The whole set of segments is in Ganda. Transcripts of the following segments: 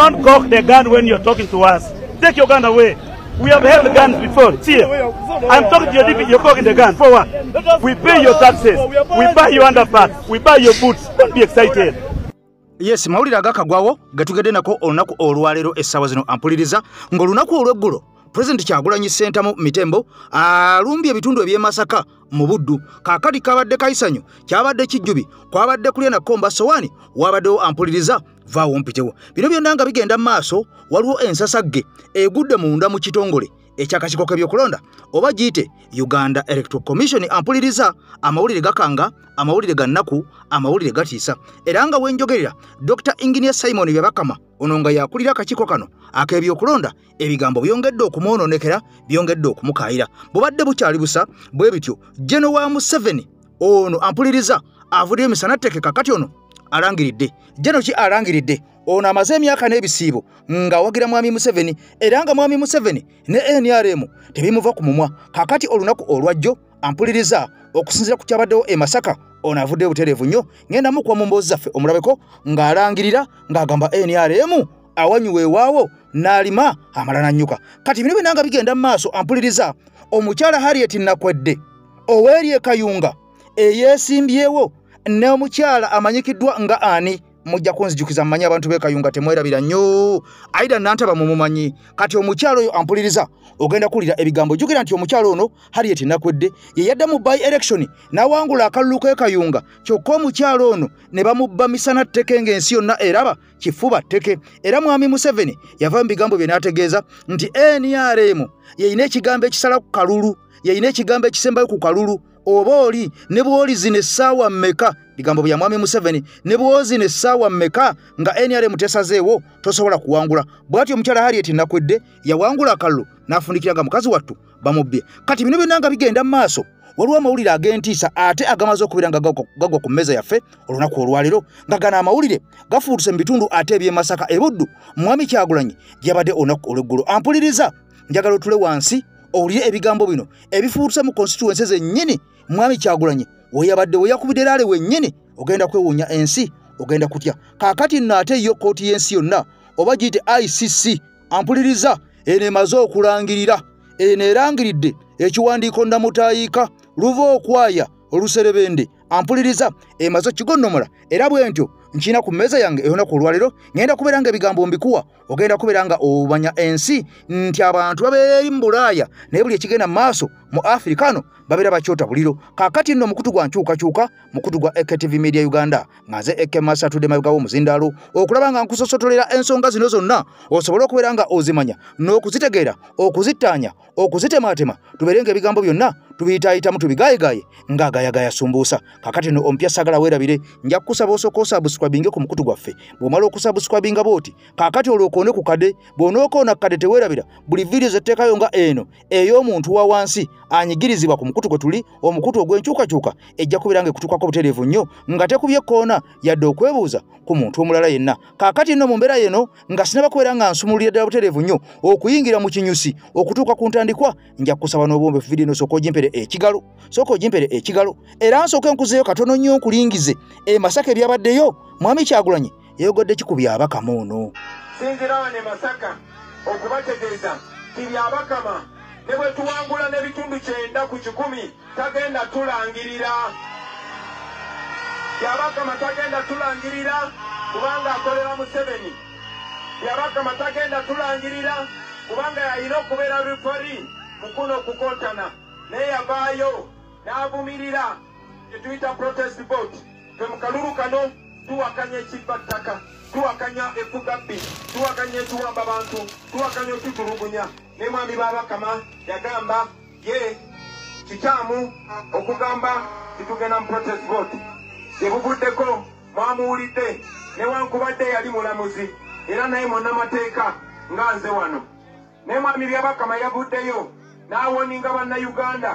Don't cock the gun when you're talking to us. Take your gun away. We have held guns before. See, I'm talking to your DP, you're cocking the gun. For what? We pay your taxes. We buy your underpants. We buy your boots. Don't be excited. Yes, mawulire agakagwawo gatugedde nako olunaku olwaleero essaawa zino ampuliriza ng'olunaku olw'eggulo President Kyagulanyi Ssentamu Mitembo alumbye ebitundu eby'e Masaka mu Buddu kaakati kabadde kayisanyo kyabadde kijjubi kwabadde kulya na Komba Sowani wabaddewo ampuliriza vaawo mpitewo bino byonna nga bigenda mu maaso waliwo ensasagge egudde munda mu kitongole ekyakasiko k'ebyokulonda oba giyite Uganda Electoral Commission ampuliriza amawulire gakanga amawulire gannaku amawulire gatiisa era nga wenjogerera Dr. Engineer Simon Byabakama ono nga yakulira akakiko kano ak'ebyokulonda ebigambo byongedde okumwononekera byongedde okumukaayira bubadde bukyali busa bwe bityo General wa Museveni ono ampuliriza avudde emisana tekeka kati ono alangiridde General ki alangiridde ono amaze emyaka n'ebisiibo nga wagira mwami Museveni era nga mwami Museveni ne NRM tebimuva ku mumwa kakati olunaku olwajjo ampuliriza okusinzira ku kyabaddewo e Masaka ono avudde butereevu nnyo ngenda mu kwa mu mboozi zaffe omulabeko ng'alangirira ng'agamba NRM awanyuwe waawo n'alima amala n'annyuka kati bino binanga bigenda mu maaso ampuliriza omukyala Harriet Nakwedde oweerye Kayunga eyeesimbyewo n'omukyala amanyikiddwa nga ani mujja kunzijukiza mmanyi abantu be Kayunga temwerabira nnyo Aida Nantaba mumumanyi kati omukyalo oyo ampuliriza ogenda kulira ebigambo jukira nti omukyalo ono Harriet Nakwedde ye yadda mu by election nawangula akalulu ke Kayunga kyokka omukyalo ono ne bamubba misana tteke ng'ensi yonna eraba kifuba tteke era mwami Museveni yava mu bigambo bye n'ategeeza nti NRM yeyina ekigambo ekisala ku kalulu yeyina ekigambo ekisembayo ku kalulu oba oli ne bw'oli zino essaawa mmeka bigambo bya mwami Museveni ne bw'ozi ne essaawa mmeka nga NRM tesazeewo tosobola kuwangula bw'atyo omukyala Harriet Nakwedde yawangula akalulu n'afundikira nga mukazi wattu bamubbye kati bino byonna nga bigenda mu maaso waliwo amawulire ag'entiisa ate agamaze okubeera nga gagwa ku mmeeza yaffe olunaku olwaleero nga gano amawulire gafuutuse mu bitundu ate eby'e Masaka e Buddu mwami Kyagulanyi gyabadde olunaku olw'eggulo ampuliriza njagala otule wansi owulire ebigambo bino ebifuutuse mu constituency zennyini mwami Kyagulanyi weyabadde weyakubidde laale wennyini ogenda kwewuunya ensi ogenda kutya kaakati nno ate yo kooti y'ensi yonna oba giyite ICC ampuliriza eno emaze okulangirira eno erangiridde ekiwandiiko ndamutaayiika luva okwaya oluserebende ampuliriza emaze okigonnomola era bwe ntyo nkina ku mmeeza yange eyonaku olwaleero ngenda kubeera nga ebigambo mbikuwa ogenda kubeera nga omanya ensi nti abantu babeera eri mu Bulaaya naye buli ekigenda mu maaso mu Afrikano babeera bakyota buliro kaakati nno mukutu gwa nkyukakyuka mukutu gwa EKTV Media Uganda ngaze ekemasa tudde mabigawo omuzindaalo okulaba nga nkusosotolera ensonga zino zonna osobole okubeera nga ozimanya n'okuzitegeera okuzittaanya okuzitematema tubeere nga ebigambo byonna tubiyitaayitamu tubigaayigaye ng'agayagaya sumbuusa kakati nno ompya sagala weerabire nja kukusaba osooka osubscribinge ku mukutu gwaffe bw'omala okusubscribinga bw'oti kaakati olwokoone ku kade bw'onookoona ku kade teweerabira buli vidiyo zetteekayo nga eno ey'omuntu wa wansi anyigirizibwa ku mukutu gwe tuli omukutu ogw'enkyukakyuka ejja kubeera nga ekutuukako butereevu nnyo nga tekubye koona yadde okwebuuza ku muntu omulala yenna kaakati nno mu mbeera yeno nga sinaba kubeera nga nsumululira ddala butereevu nnyo okuyingira mu kinyusi okutuuka ku ntandikwa nja kukusaba n'obwombeefu vidiyo eno sooka ogimpere ekigalo era nsooke nkuzeeyo katono nnyo nkulingize e Masaka ebyabaddeyo mwami Kyagulanyi yeyogodde kikubya Abakama ono sinzira wano e Masaka okubategeeza ti byabakama ne bwe tuwangula n'ebitundu 9 ku 10 tagenda tulangirira byabakama tagenda tulangirira kubanga akolera Museveni byabakama tagenda tulangirira kubanga yalina okubeera rifari mukuno okukontana naye yavaayo n'avumirira etuyita protest vote twe mu kalulu kano tuwakanya ekibbattaka tuwakanya effugabbi tuwakanya etuwamba bantu tuwakanya otutulugunya ne mwami Babakama yagamba ye kikyamu okugamba titugenda mu protest vote ebuvuddeko mwamuwulidde newankubadde yali mulamuzi era naye munnamateeka nga nze wano ne mwami Byabakama yavuddeyo n'awoninga bannayuganda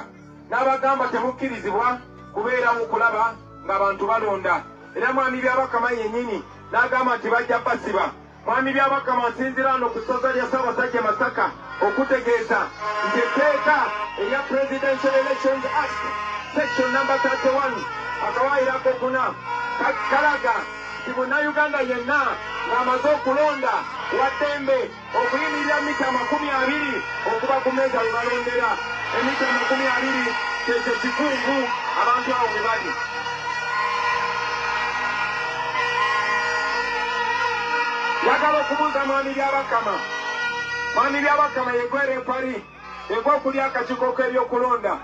n'abagamba temukkirizibwa kubeerawo okulaba ng'abantu balonda era mwami Byabakama yennyini n'agamba nti bajja basiba mwami Byabakama nsinzira wano ku ssoza lya Ssaabasajja Masaka okutegeeza nti etteeka erya Presidential Elections Act section number 31 akawaayirako 4 kalaga nti munnayuganda yenna ng'amaze okulonda waddembe okuyimirira mita 20 okuba ku mmeeza we balondera. Emita 20 kyekyo kikungu abantu awo we bali. Njagala okubuuza mwami byabakama. Mwami byabakama yegwere pali egw'okulya akakiiko k'ebyokulonda.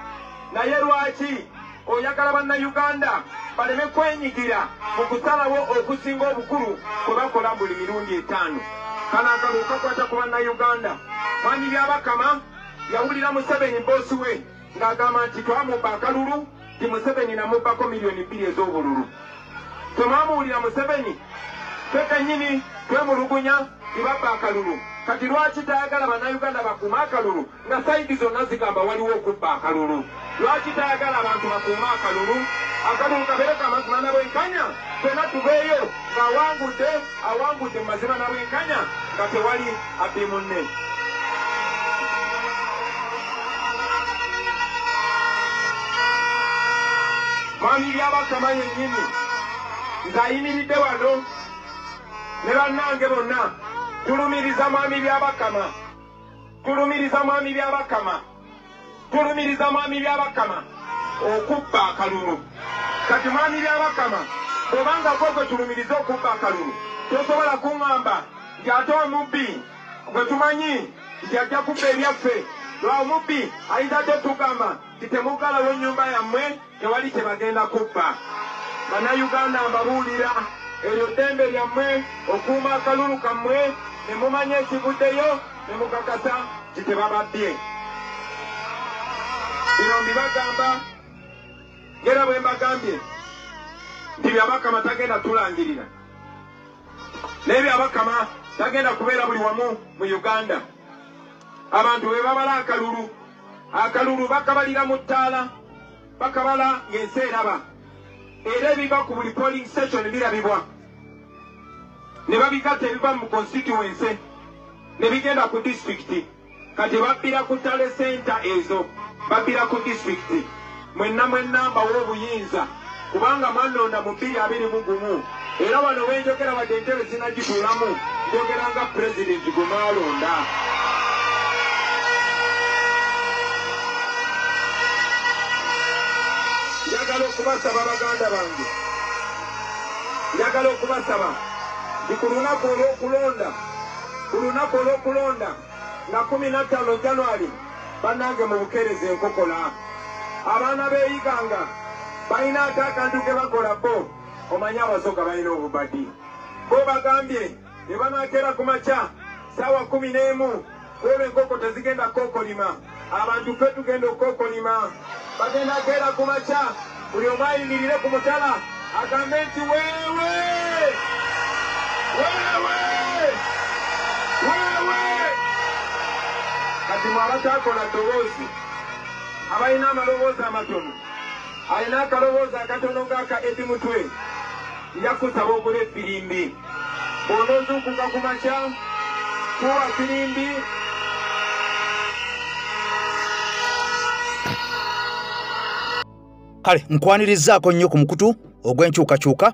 Naye lwaki oyagala bannayuganda baleme kwenyigira mu kusalawo okusinga obukulu kwe bakola buli mirundi 5? Kano akalulu kakwata ku bannayuganda. Mwami byabakama yawulira Museveni boosi we ng'agamba nti twamubba akalulu ti Museveni namubbako miliyoni 2 ez'obululu. Temwamuwulira Museveni? Ffe kennyini twemulugunya tibabba akalulu. Kati lwaki tayagala bannayuganda bakuuma akalulu nga sayidi zonna zigamba waliwo okubba akalulu? Lwaki tayagala abantu bakuuma akalulu? Akalulu kabeere kamazima na bwenkanya, ffenna tubeeyo ng'awangudde mu mazima na bwenkanya nga tewali abbi munne. Mwami byabakama yennyini ng'ayimiridde wano ne bannange bonna tulumiriza mwami byabakama, tulumiriza mwami byabakama, tulumiriza mwami byabakama okubba akalulu. Kati mwami byabakama bw'obanga gwe tulumiriza okubba akalulu tosobola kuŋŋamba nti ate omubbi gwe tumanyi nti ajja kubba ebyaffe. Lwa omubbi ayinza tetugamba nti temugalawo ennyumba yammwe tewali kye bagenda kubba. Bannayuganda mbabuulira eryo ddembe lyammwe okuuma akalulu kammwe ne mumanya ekivuddeyo ne mukakasa nti tebababbye. Bino mbibagamba ngera bwe mbagambye nti byabakama tagenda tulangirira. Naye byabakama tagenda kubeera buli wamu mu Uganda. Abantu bwe babala akalulu, akalulu bakabalira mu ttaala, bakabala ng'ensi eraba. Era ebiva ku buli polling station birabibwa. Ne babigatta ebiva mu constituency ne bigenda ku disitulikiti. Kati babbira ku ttale senta ezo, babbira ku disitulikiti. Mwenna mbawa obuyinza kubanga mwannonda mu 2021. Era wano wenjogera wadde entebe sinagituulamu njogera nga pulezidenti gwe mwalonda. Njagala okubasaba baganda bange, njagala okubasaba nti ku lunaku olw'okulonda nga 15 January bannange mu Bukeerezi enkokola abaana beeyiganga balina ate akantu ke bakola bo omanye abasoga balina obubadi. Bo bagambye ne banaakeera ku makya ssaawa 11 olwo enkoko tezigenda kookolima. Abantu ffe tugenda okookolima. Bagenda keera ku makya buli omu ayimirire ku mutala agambe nti weewe weewe weewe. Kati mwabatakola ddoboozi abalina amaloboozi amatono, alina akaloboozi akatono ng'aka Edi Mutwe, nja kusaba ogula effirimbi. Bw'onoozuukuka ku makya kuwa firimbi. Kale nkwanirizaako nnyo ku mukutu ogw'enkyukakyuka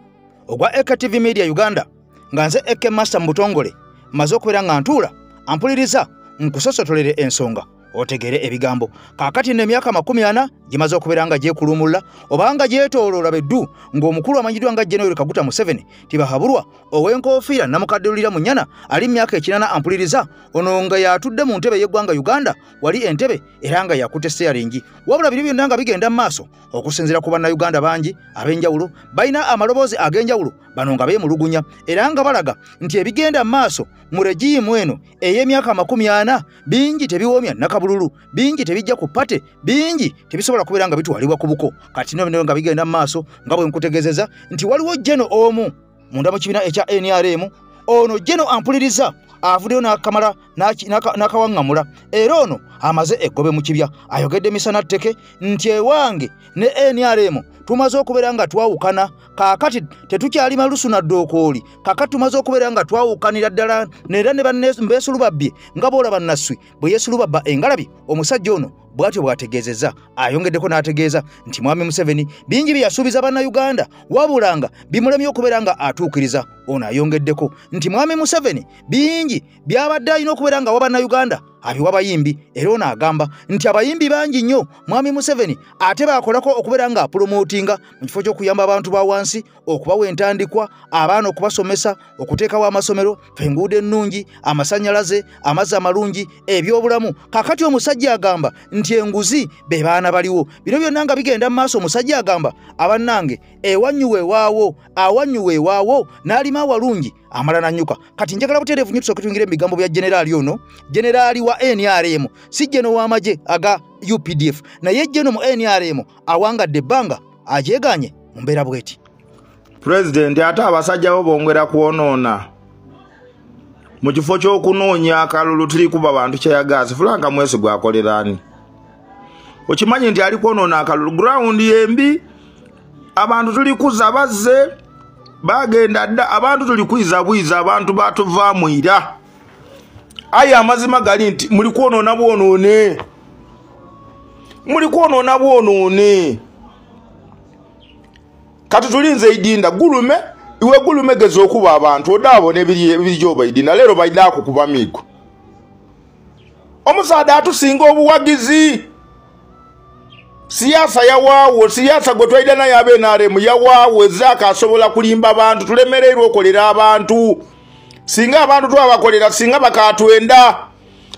ogwa EKTV Media Uganda nga nze Eke Master mu butongole maze okubeera nga ntuula ampuliriza nkusosotolere ensonga otegere ebigambo. Kaakati n'emyaka 40 gimaze okubeera nga gyekulumula obanga gyetooloola beddu ng'omukulu amanyiddwa nga General Kaguta Museveni tibahabulwa ow'enkoofiira Namukaddulira Munyana ali myaka 8 ampuliriza ono nga yatudde mu ntebe y'eggwanga Uganda wali entebe era nga yakutte steering. Wabula biri byonna nga bigenda mu maaso okusinziira ku bannayuganda bangi ab'enjawulo balina amaloboozi ag'enjawulo bano nga beemulugunya era nga balaga nti ebigenda mu maaso mu regimu eno ey'emyaka 40 bingi tebiwoomya nakabululu, bingi tebijja ku pate, bingi tebisobola kubeera nga bitwalibwa ku buko. Kati nno nga bigenda mu maaso nga bwe nkutegeezeza nti waliwo Jeno omu munda mu kibiina ekya NRM. Ono Jeno ampuliriza avuddeyo n'akamala n'akawaŋŋamula era ono amaze eggobe mu kibya ayogedde misana tteke nti ewange ne NRM tumaze okubeera nga twawukana, kaakati tetukyali malusu na ddookooli, kaakati tumaze okubeera nga twawukanira ddala. Neera ne banneesulubabye nga boolaba Nasswi bwe yeesulubabba engalabi, omusajja ono bw'atyo bw'ategeezezza. Ayongeddeko n'ategeeza nti Mwami Museveni bingi bye yasuubiza bannayuganda wabulanga bimulemye okubeera nga atuukiriza. Ono ayongeddeko nti Mwami Museveni bingi by'abadde alina okubeera nga wa bannayuganda abiwa bayimbi, era ono agamba nti abayimbi bangi nnyo Mwami Museveni ate baakolako okubeera nga apromootinga mu kifo ky'okuyamba abantu ba wansi, okubawa entandikwa, abaana okubasomesa, okuteekawo amasomero, enguudo ennungi, amasannyalaze, amazzi amalungi, ebyobulamu. Kakati omusajja agamba nti enguzi be baana baliwo. Bino byonna nga bigenda mu maaso, omusajja agamba abannange ewanyu weewaawo, awanyu weewaawo n'alima awalungi amala nanyuka. Kati njagala butereevu nnyo tusooke tuyingire mu bigambo bya Generaali ono, Generaali wa NRM, si Jeno w'amagye aga UPDF, naye Jeno mu NRM awangadde ebbanga ajeeganye mu mbeera bweti. President ate abasajja bo bongera kwonoona mu kifo ky'okunoonya akalulu tuli kuba bantu kyeyagazi Frank Mwesigwa akoleraani. Okimanyi nti ali kwonoona akalulu ground yembi, abantu tuli kuza bazze bagenda dda, abantu tuli kwiza bwiza, abantu batuvaamu ira. Aye amazima gali nti muli kwonoona bwonoone, muli kwonoona bwonoone. Kati tulinze idinda gulume, iwe gulume geze okuba abantu odaabona ebiri gyoba idinda leero baida kukuba migo. Omusaada atusinga obuwagizi. Siasa yawaawo, siasa gwe twalida naye abenaremu yawaawo ezaka asobola kulimba abantu, tulemererwa okolera abantu. Singa abantu twabakolera, singa bakatwenda.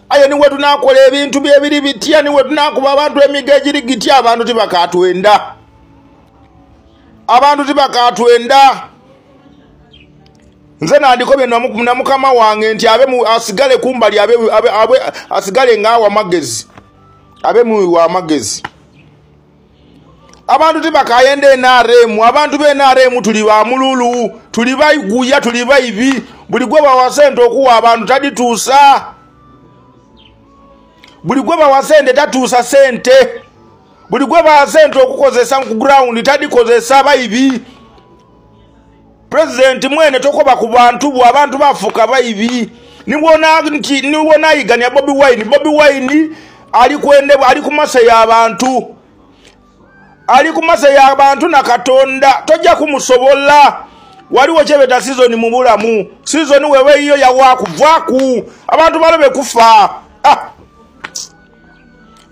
Aye niwe tunakola ebintu byebiri bitya, niwe tunakuba abantu emiga egiri gitya, abantu tibakatwenda. Abantu tibakatwenda. Nze nandikobye na mukama wange nti asigale kumbali asigale ngaawa magezi. Abe mu wa magezi. Abantu tibakayende NRM, abantu be NRM tuli ba mululu, tuli bayiguya, tuli bayibi, buli gwe bawasente okuwa abantu tadituusa. Buli gwe bawasente tatuusa sente. Buli gwe bawasente okukozesa ku ground tadikozesa bayibi. President mwene tokoba ku bantu bo, abantu bafuka bayibi. Niwona iganya Bobi Wine ali kumasa ya abantu. Ali kumasa ya abantu na Katonda tojja kumusobola. Waliwo kyebeta season mu bulamu, season wewe iyo ya waku abantu balobe kufa.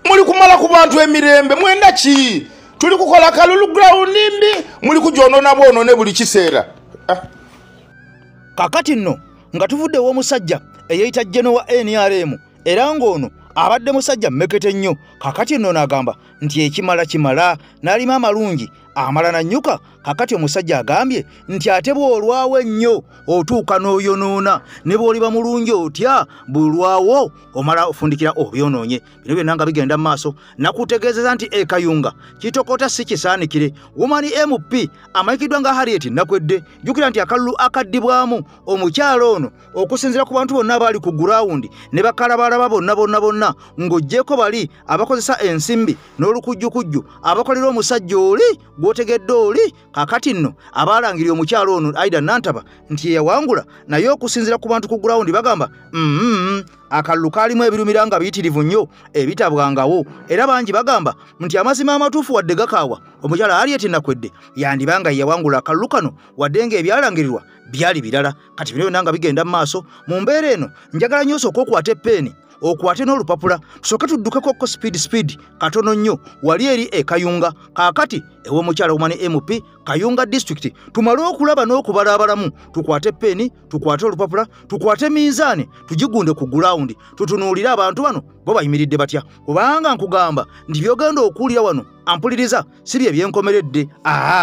Muli kumala ku bantu emirembe mwenda ki? Tuli kukola kalulu ground nimbi, muli kujonona bwonone buli kiseera. Kakati nno nga tuvudde w'omusajja eyeyita Jeno wa NRM era ng'ono abadde musajja mmekete nnyo. Kakati nno n'agamba nti ekimala kimala n'alima amalungi amala nanyuka. Kakati omusajja agambye nti ate bw'olwawo ennyo otuuka n'oyonoona, ne bw'oliba mulungi otya bulwawo omala ofundikira obyonoonye. Bino byonna nga bigenda mu maaso nakutegeezeza nti Kayunga kitokota si kisaanikire. Woman MP amanyikiddwa nga Harriet Nakwedde, jjukira nti akalulu akaddibwamu omukyalo ono okusinziira ku bantu bonna abaali ku gurawundi ne bakalabalaba bonna ng'oggyeko bali abakozesa ensimbi n'olukujjukujju abakolera omusajja oli gw'otegedde oli. Kakati nno abalangirira omukyalo ono Aida Nantaba nti yawangula naye okusinziira ku bantu ku ground bagamba akalulu kaalimu ebirumira nga biyitirivu nnyo ebitabwangawo, era bangi bagamba nti amazima amatuufu wadde gakaawa omukyala Harriet Nakwedde yandibanga yawangula akalulu kano wadde nga ebyalangirirwa byali birala. Kati bino byonna nga bigenda mu maaso. Mu mbeera eno njagala nnyo osooka okwata eppeeni okwate n'olupapula tusooke tuddukeko speed katono nnyo wali eri Kayunga. Kakati ew'omukyala Woman MP Kayunga district tumale okulaba n'okubalaabalamu. Tukwate eppeeni, tukwate olupapula, tukwate minzaani, tugigunde ku ground tutunuulire abantu bano bo bayimiridde batya. Kubanga nkugamba nti byogenda okuwulira wano ampuliriza si bye byenkomeredde.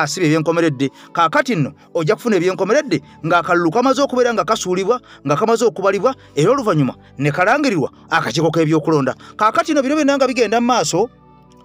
Si bye byenkomeredde. Kakati nno ojja kufuna ebyenkomeredde ng'akalulu kamaze okubeera nga kasuulibwa, nga kamaze okubalibwa, era oluvannyuma ne kalangirirwa akakiiko k'ebyokulonda. Kakati nno bino byonna nga bigenda mu maaso.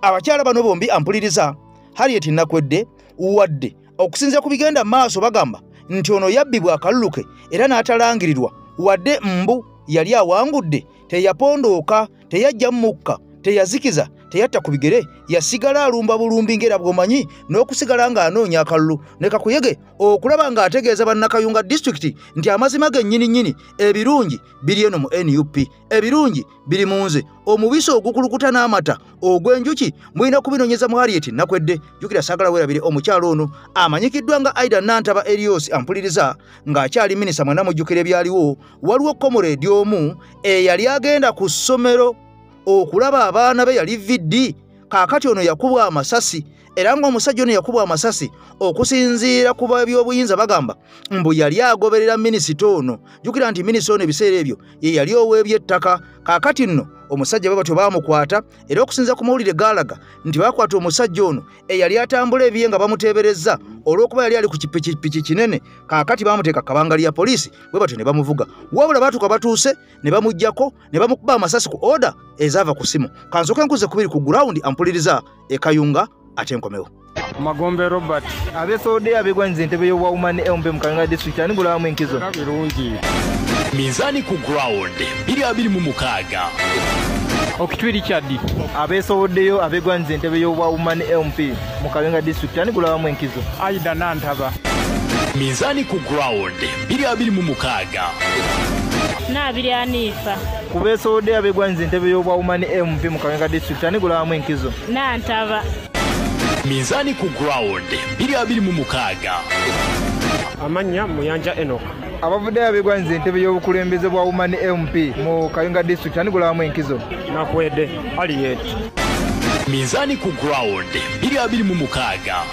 Abakyala bano bombi ampuliriza Harriet Nakwedde wadde okusinziira ku bigenda mu maaso bagamba nti ono yabbibwa akalulu ke era n'atalangirirwa wadde mbu yali awangudde, teyapondooka, teyajja mukka, teyazikiza, teyatta ku bigere yasigala alumba bulumbi ngera bwomanyi n'okusigala ng'anoonya akalulu ne kakuyege okulaba ng'ategeeza bannakayunga disitulikiti nti amazima ge nnyini ebirungi biri eno mu NUP ebirungi biri mu nze omubisi ogukulukuta n'amata ogw'enjuki mulina kubinoonyeza mu Harriet Nakwedde jjukira saagala weerabire omukyalo ono amanyikiddwa nga Aida Nantaba Erios ampuliriza ng'akyali minisita mwena mujjukira ebyaliwo waliwo comrade omu eyali agenda ku ssomero okulaba abaana be yali viddi kaakati ono yakubwa amasasi era ng'omusajja ono yakubwa amasasi okusinziira ku by'obuyinza bagamba mbu yali agoberera minisita ono jjukira nti minisita ono ebiseera ebyo ye yali oweeby'ettaka kaakati nno omusajja bwe batyo baamukwata era okusinziira ku mawulire gaalaga nti baakwata omusajja ono eyali atambula ebiye nga bamuteeberezza olw'okuba yali ali ku kipikipiki kinene kaakati baamuteeka kabanga lya poliisi bwe batyo ne bamuvuga wabula baatuuka batuuse ne bamuggyako ne bamukuba amasasi ku oda ezaava ku ssimu kansooke nkuze kubiri ku gurawundi ampuliriza ekayunga ate nkomewo Magombe Robert abeesoode abegwanyiza entebe y'obwa Women MP mu Kayunga District ani gulawamu enkizo birungi Mizani ku ground 226 okitwiri kyaddi abeesoodeyo abegwanyiza entebe y'obwa Women MP mu Kayunga District ani gulawamu enkizo Aida Nantaba Mizani ku ground 226 Nabiri Anifa kubeesoode abegwanyiza entebe y'obwa Women MP mu Kayunga District ani gulawamu enkizo Nantaba Mizani ku ground 226 amanya Muyanja Enoch abavuddeyo abegwanyiza entebe y'obukulembeze bwa Women MP mu Kayunga District ani gulawamu enkizo Nakwedde Harriet Mizani ku ground 226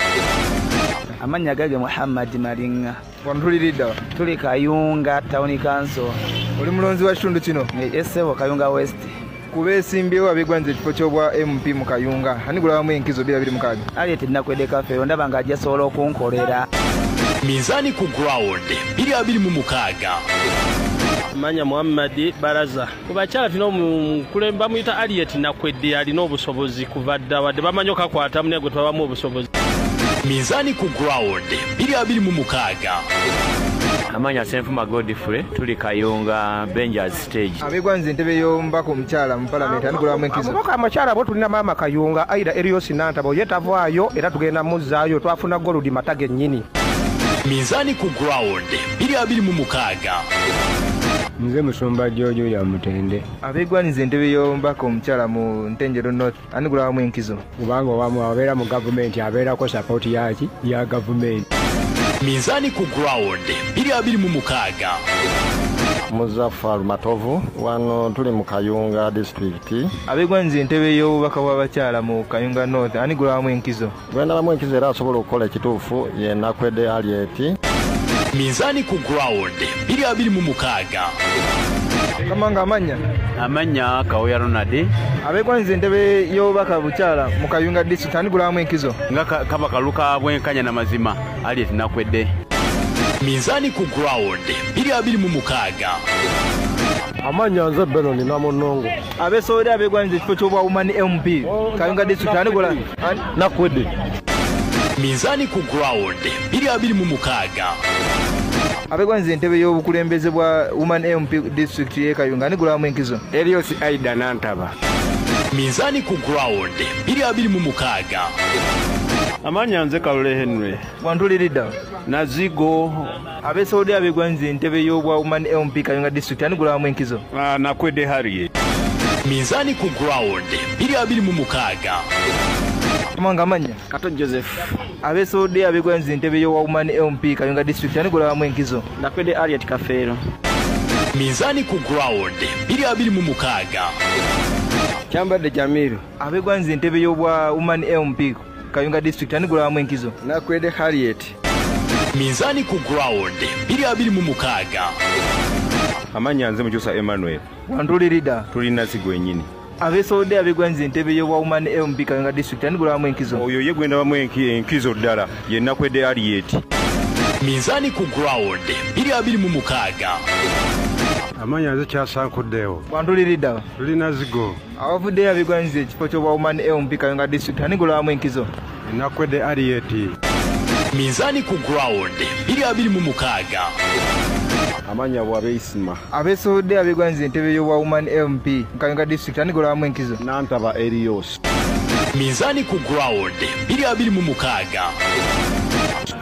amanya gage Muhammad Maringa wantuliridda tuli Kayunga Town Council oli mulonzi wa kitundu kino esebo Kayunga West kubeesimbyewo abegwanyiza ekifo ky'obwa MP mu Kayunga ani gulawamu enkizo 226 Harriet Nakwedde Kafeero ndaba nga ajasobola okunkolera Mizani ku ground 226 Manya Muhammad Baraza kubakyala tino mukulemba muyita Harriet Nakwedde alina obusobozi kuva dda wadde bamanyi okakwata munne gwe twabamu obusobozi Mizani ku ground 226 amanya Senfuma Godfrey tuli Kayunga Benjers stage abegwanyiza entebe y'omubaka omukyala mu Parliament ani gulawamu enkizo ababaka amakyala abo tulina maama Kayunga Aida Erios Nantaba yetavaayo era tugenda muzzaayo twafuna goludi matage nnyini Mizani ku ground 226 nze musumba Jojo ya Mutende abegwanyiza entebe y'omubaka omukyala mu Ntenjeru North ani gulawamu enkizo kubanga owamu abeera mu gavumenti abeerako sapooti yaki ya gavumenti Mizani ku ground 226 Muzaffar Matovu wano tuli mu Kayunga District abegwanyiza entebe y'obubaka bw'abakyala mu Kayunga North ani gulawamu enkizo gwendalamu enkizo era asobola okukola ekituufu ye Nakwedde Harriet Mizani ku ground 226 kamanga amanya Kawoya Ronald abegwanyiza entebe y'obubaka bukyala mu Kayunga District ani gulawamu enkizo nga kaba kaluka bwenkanya na mazima Harriet Nakwedde Mizani ku ground 226 amanya nze Benoni Namunongo abeesoode abegwanyiza ekifo ky'obwa Women MP Kayunga District ani gulawamu Nakwedde Mizani ku ground 226 abegwanyiza entebe y'obukulembeze bwa Women MP District y'e Kayunga ani gulawamu enkizo Erios Aida Nantaba Mizani ku ground 226 amanya nze Kalole Henry wantuliridda Nazigo abeesoode abegwanyiza entebe y'obwa Women MP Kayunga District ani gulawamu enkizo Nakwedde Harriet Mizani ku ground 226 kamanga amanya Kato Joseph abeesoode abegwanyiza entebe y'obwa Women MP Kayunga District ani gulawamu enkizo Nakwedde Harriet Kafeero Mizani ku ground 226 Kyambadde Jamiru abegwanyiza entebe y'obwa Women MP Kayunga District ani gulawamu enkizo Nakwedde Harriet Mizani ku ground 226 amanya nze Mukyusa Emmanuel wantuliridda tulina sigwenyini abeesoode abegwanyiza entebe y'obwa Women MP Kayunga District ani gulawamu enkizo oyo ye gwenda bamu enkizo ddala ye Nakwedde Harriet Mizani ku ground 226 amanya nze Kyasankuddeewo wantuliridda tulina zigo abavuddeyo abegwanyiza ekifo ky'obwa Women MP Kayunga District ani gulawamu enkizo Nakwedde Harriet Mizani ku ground 226 amanya bwabeisima abeesoode abegwanyiza entebe y'obwa Women MP Kayunga District ani gulawamu enkizo Nantaba Erios Minzani ku ground 2026.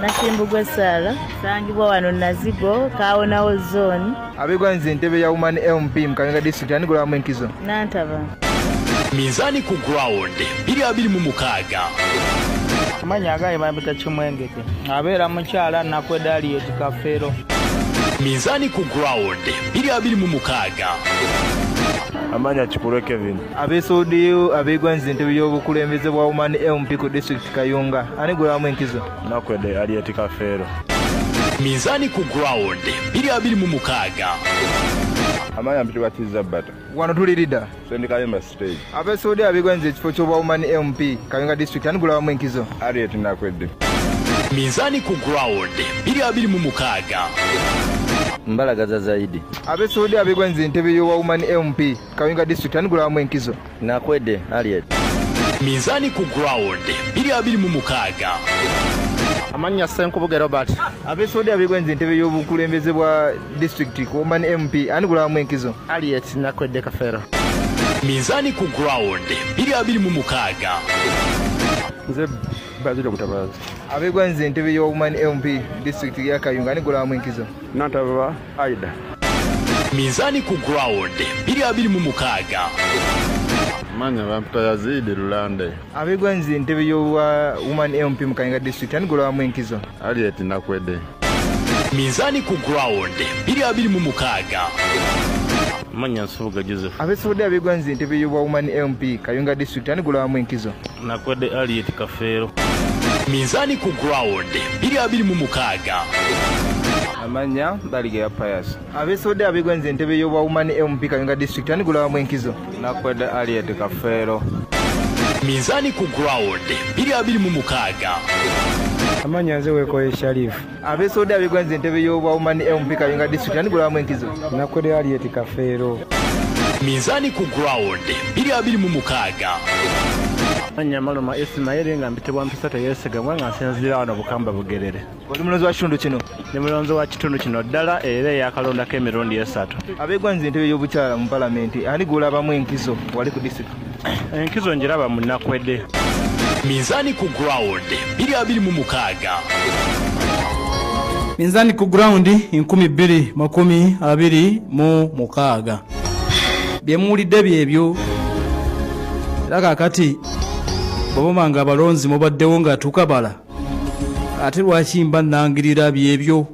Nasimbugwe Sala sangibwa wano Nazigo kawonawo zone abegwanze ntebe ya Woman MP Mukayunga district anigula mwenkizo Nantaba. Minzani ku ground 2026. Amanya agaye bambita Chimwengeke abeera mukyala Nakwedde Harriet Kafeero. Minzani ku ground 2026. Amanya Kipulwe Kevin abeesoodeyo abegwanze ntebe y'obukulembeze bwa Woman MP ku district Kayunga anigula mwenkizo Nakwedde Harriet Kafeero. Minzani ku ground 2026. Amanya mpitibwa Kizabbata wano tulirida Sendi Kayemba stage. abeesoodeyo abegwanze ekifo ky'obwa Woman MP Kayunga district anigula mwenkizo Harriet Nakwedde. Minzani ku ground 2026. Mbalagaza zaidi abeesoodeyo abegwanze ntebe y'obwa Woman MP Kayunga district anigula mwenkizo Nakwedde Harriet. Minzani ku ground 2026. Amanya Senkubuge Robert abeesoodeyo abegwanze ntebe y'obukulembeze bwa district ku Woman MP anigula mwenkizo Harriet Nakwedde Kafeero. Minzani ku ground 2026. Nze Bazira Mutabazi. abegwanze ntebe y'obwa Woman MP district ya Kayunga anigula mwenkizo Nantaba Aida. Minzani ku ground 2026. Amanya bampita Yazidi Lulande. abegwanze ntebe y'obwa Woman MP Mukayunga district anigula mwenkizo Harriet Nakwedde. Minzani ku ground 2026. Amanya Nsubuga Joseph abeesoodeyo abegwanze ntebe y'obwa Woman MP Kayunga district anigula mwenkizo Nakwedde Harriet Kafeero. Minzani ku ground 2026. Amanya Baligeya Pius. abeesoodeyo abegwanze ntebe y'obwa Woman MP Kayunga district anigula mwenkizo Nakwedde Harriet Kafeero. Minzani ku ground 2026. Amanya nze Wekoye Sharif. abeesoodeyo abegwanze ntebe y'obwa Woman MP Kayunga district anigula mwenkizo Nakwedde Harriet Kafeero. Minzani ku ground 2026. Amanya Maluma Ismail nga mpitibwa Mpisa Yeesigamwa nga nsinzira wano Bukamba Bugerere. oli mulonzi wa kitundu kino Ni mulonzi wa kitundu kino ddala era yakalondako emirundi 3. abegwanze ntebe y'obukyala mu palamenti anigula mwenkizo wali ku district Enkizo njiraba mu Nakwedde. Minzani ku ground 2026. Minzani ku ground 2026. Byemuwulidde byebyo era kakati bw'omanga abalonzi mubaddewo nga tukabala ate lwaki mba nangirira byebyo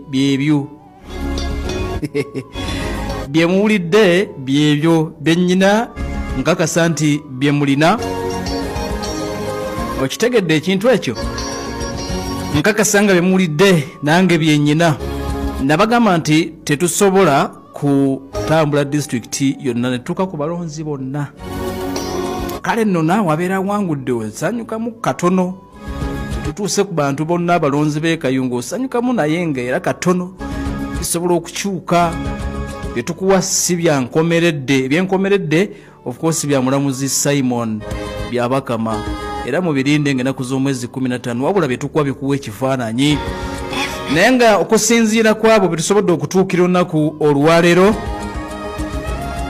byebyo byemuwulidde byebyo byennyina nkakasa nti byemulina okitegedde ekintu ekyo nkakasa nga byemuwulidde nange byennyina nabagamba nti tetusobola kutambula disitulikiti yonna netuuka ku balonzi bonna kale nno naawe abeera wangudde osanyukamu katono tetutuuse ku bantu bonna abalonzi b'e Kayunga osanyukamu naye nga era katono bisobola okukyuka byetukuwa si byankomeredde ebyenkomeredde of course bya mulamuzi Simon byabakama era mubirinde ng'ennaku z'omwezi 15 wabula byetukuwa bikuwa ekifaananyi naye nga okusinziira kwabo betusobodde okutuukira olunaku olwaleero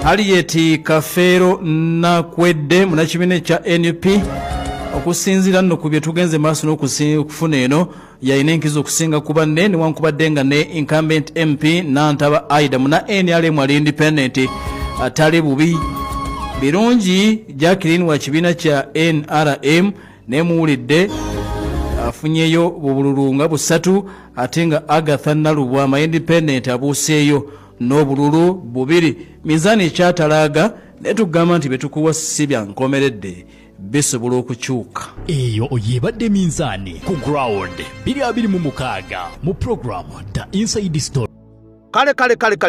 Harriet Kafeero Nakwedde munakibiina ekya NUP okusinziira nno ku bye tugenze maaso n'okufuna eno yalina enkizo okusinga ku banne newankubadde nga ne incumbent MP Nantaba Aida muna NRM ali independent atali bubi birungi Jacqueline wa kibiina kya NRM nemuwulidde afunyeyo bubululunga busatu ate nga Agatha Nalubwama independent abuuseeyo n'obululu bubiri Minzani ekyatalaga netugamba nti betukuwa si byankomeredde bisobola okukyuka eyo oyebadde Minzani ku ground 2026 mu program The Inside Story. kale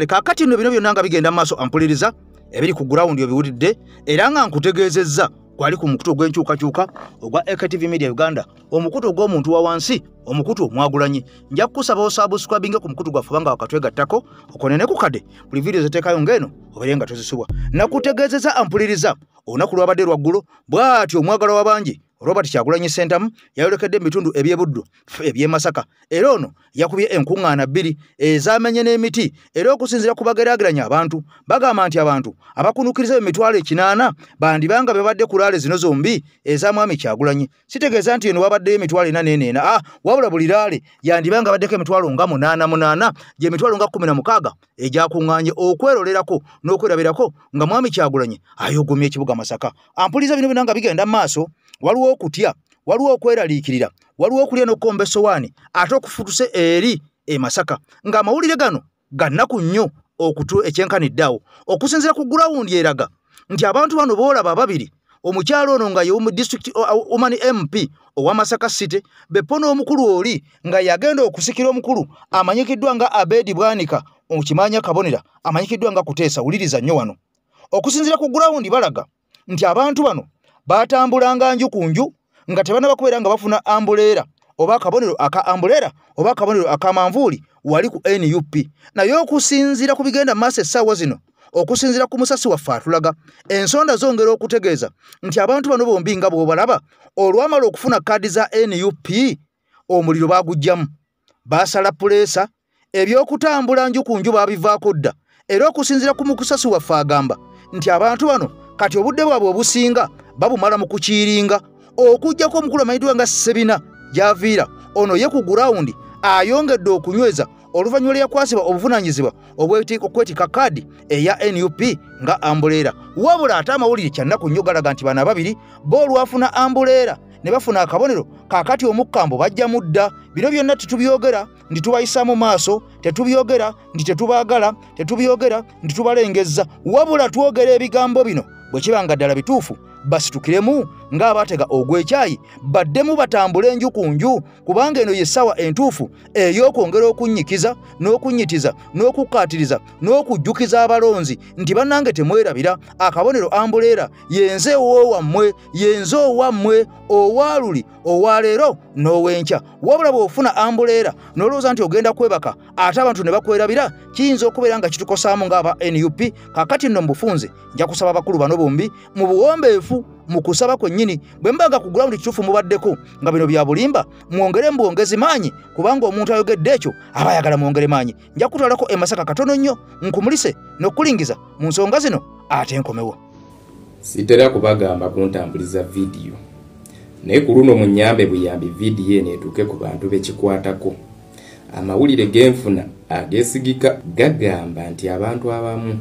kakati nno bino byonna nga bigenda maaso ampuliriza ebiri ku ground obiwulidde era nga nkutegeezezza kwali ku mukutu ogw'enkyukakyuka ogwa AKTV Media Uganda omukutu ogw'omuntu wa wansi omukutu omwagulanyi nja kukusaba osubscribinge ku mukutu gwaffe banga wakatwegattako okonene ku kade buli video zeteekayo ng'eno obeere nga tozisubwa nakutegeezezza ampuliriza olunaku lwabadde lwaggulu bw'atyo omwagala w'abangi Robert Kyagulanyi Ssentamu yayolekedde ebitundu eby'Ebuddu eby'e Masaka era ono yakubye enkuŋŋaana 2 ezamenye n'emiti era okusinziira ku bageraageranya abantu bagamba nti abantu abakunukiriza emitwalo 8 bandibanga bebadde ku laale zino zombi eza mwami Kyagulanyi. Sitegeeza nti eno wabaddeyo emitwalo 44 wabula buli laale yandibanga baddeko emitwalo nga 88 gye emitwalo nga 16 egyakuŋŋaanye okwerolerako n'okwerabirako nga mwami Kyagulanyi ayogomye ekibuga Masaka. Ampuliza bino binanga bigenda maaso, waliwo okutya, waliwo okweraliikirira, waliwo okulya n'okkomba essowaani ate okufutuse eri e Masaka ng'amawulire gano gannaku nnyo okutu ekyenkaniddeawo okusinziira ku gurawundi eraga nti abantu bano boolaba ababiri omukyalo ono nga ye mu district Woman MP owa Masaka City bepono omukulu oli nga yagenda okusikira omukulu amanyikiddwa nga Abedi Bwanika okimanya kabonera amanyikiddwa nga Kuteesa. Wuliriza nnyo wano okusinziira ku gurawundi balaga nti abantu bano batambulanga nju ku nju nga tebana bakubeera nga bafuna ambuleera oba akabonero aka ambuleera oba akabonero aka manvuuli wali ku NUP. Naye okusinziira ku bigenda maaso essaawa zino okusinziira ku musasi waffe atulaga ensonda zongera okutegeeza nti abantu bano bombi nga bw'obalaba olwamala okufuna kaadi za NUP omuliro baagujjamu baasala puleesa ebyokutambula nju ku nju baabivaako dda era okusinziira ku musasi waffe agamba nti abantu bano kati obudde bwabwe obusinga babumala mu kukiiringa okujjako omukulu amanyiddwa nga Sebina gy'aviira ono ye ku gurawundi ayongedde okunyweza oluvannyuma lyakwasibwa obuvunaanyizibwa okwetika kaadi eya NUP nga ambuleera. Wabula ate amawulire kyannaku nnyo galaga nti bano ababiri bo olwafuna ambuleera ne bafuna akabonero kaakati omukkambo bajja mudda. Bino byonna tetubyogera ndi tubayisa mu maaso, tetubyogera ndi tetubaagala, tetubyogera ndi tubalengezza, wabula twogera ebigambo bino bwe kibanga ddala bituufu basitukiremu ng'abatega ogw'ekyayi baddemu batambule enju ku nju kubanga eno yessawa entuufu ey'okwongera okunnyikiza n'okunnyitiza n'okukkaatiriza n'okujjukiza abalonzi nti bannange temwerabira akabonero ambuleera yenze owammwe yenze owammwe owaaluli owaleero n'ow'enkya. Wabula bw'ofuna ambuleera n'olowooza nti ogenda kwebaka ate abantu ne bakwerabira kiyinza okubeera nga kitukosaamu ng'aba NUP. Kaakati nno mu bufunze nja kusaba abakulu bano bombi mu buwombeefu mu kusaba kwennyini bwe mbaga ku gurawundi kituufu mubaddeko nga bino bya bulimba mwongere mu bwongezi maanyi kubanga omuntu ayogedde ekyo aba ayagala mwongere maanyi. Nja kutwalako e Masaka katono nnyo nkumulise n'okulingiza mu nsonga zino ate nkomewo. Sitera kubagamba kuntambuliza vidiyo naye ku luno munyambe buyambi vidiyo eno etuuke ku bantu bekikwatako. Amawulire genfuna ageesigika gagamba nti abantu abamu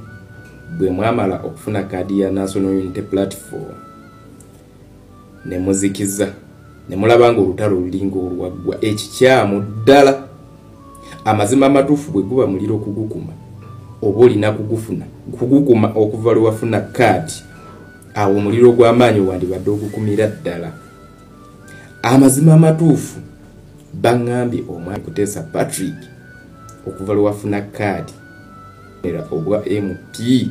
bwe mwamala okufuna kaadi ya National Unity Platform ne muzikiza ne mulaba nga olutalo lulinga olwaggwa ekikyamu ddala. Amazima amatuufu bwe guba muliro okugukuma oba olina kugukuma okuva lwe wafuna kaadi awo omuliro gw'amaanyi wandibadde ogukumira ddala. Amazima amatuufu baŋŋambye omwami Kuteesa Patrick okuva lwe wafuna kaadi era obwa MP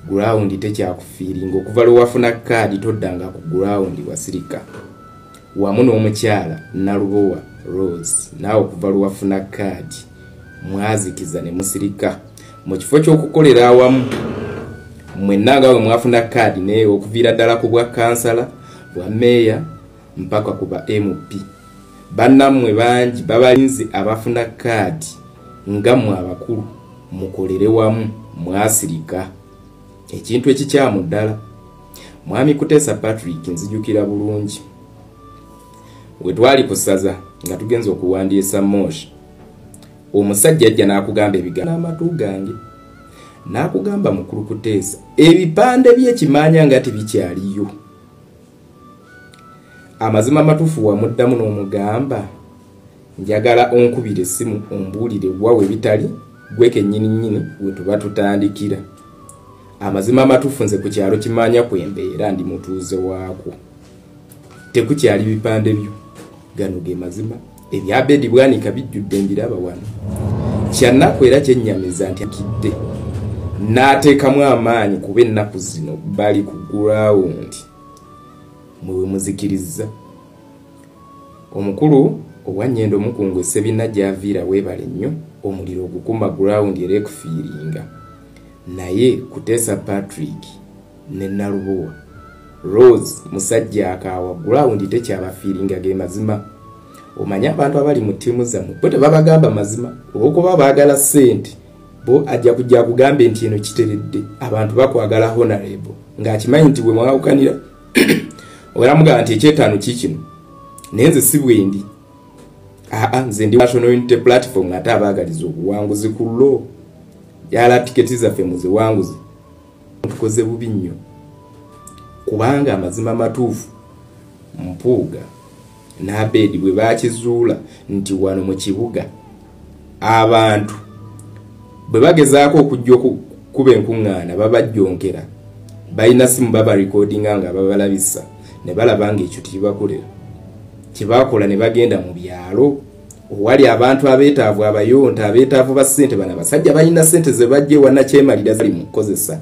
gurawundi tekyakufiiringa okuva lwe wafuna kaadi toddanga ku gurawundi wasirika wamu n'omukyala Nalubowa Rose naawe okuva lwe wafuna kaadi mwazikiza ne musirika mu kifo ky'okukolera awamu mwenna nga bwe mwafuna kaadi naye okuviira ddala ku bwa kansala bwa meeya mpaka ku ba MP bannammwe bangi babalinzi abafuna kaadi nga mmwe abakulu mukolere wamu mwasirika ekintu ekikyamu ddala. Mwami Kuteesa Patrick nzijukira bulungi we twali ku ssaza nga tugenza okuwandiisa Moshi omusajja ajja n'akugamba ebigambo n'amatu gange n'akugamba mukulu Kuteesa ebipande by'ekimanya nga tebikyaliyo. Amazima amatuufu wamuddamu n'omugamba njagala onkubira essimu ombuulire wawe bitali gwe kennyini we tuba tutandikira. Amazima amatuufu nze ku kyalo kimanya kwembeera ndi mutuuze waako tekukyali bipande byo gano ge mazima ebya Abedi Bwanika bijjudde mbiraba wano. Kyannaku era kyennyamiza nti akidde n'ateekamu amaanyi kuba ennaku zino bali ku gurawundi mwe muzikiriza. Omukulu owannyendo omukungu Sebina gy'aviira weebale nnyo omuliro ogukuma gurawundi era ekufiiringa naye Kuteesa Patrick ne Nalubowa Rose musajja akaawa ground tekyabafiiringa ge mazima. Omanya abantu abali mu ttiimu zammwe bo tebabagamba mazima olw'okuba baagala ssente bo ajja kujja kugambe nti eno kiteredde abantu bakwagala honorable ng'akimanyi nti bwe mwawukanira oramugamba nti ekyetaano kikino naye nze si bwendi nze ndi National Unity Platform ate abaagaliza obuwanguzi ku law yala tiketi zaffe muziwanguzi tukoze bubi nnyo kubanga amazima matuufu Mpuuga n'Abedi bwe bakizuula nti wano mu kibuga abantu bwe bagezaako okujja kuba enkuŋŋaana babajjonkera balina simu baba recordinga nga babalabisa ne balaba ng'ekyo tekibakolera kyebakola ne bagenda mu byalo owali abantu abeetaavu abayonta abeetaavu ba ssente bana basajja balina ssente ze bajje wana kyemalira zali mu kukozesa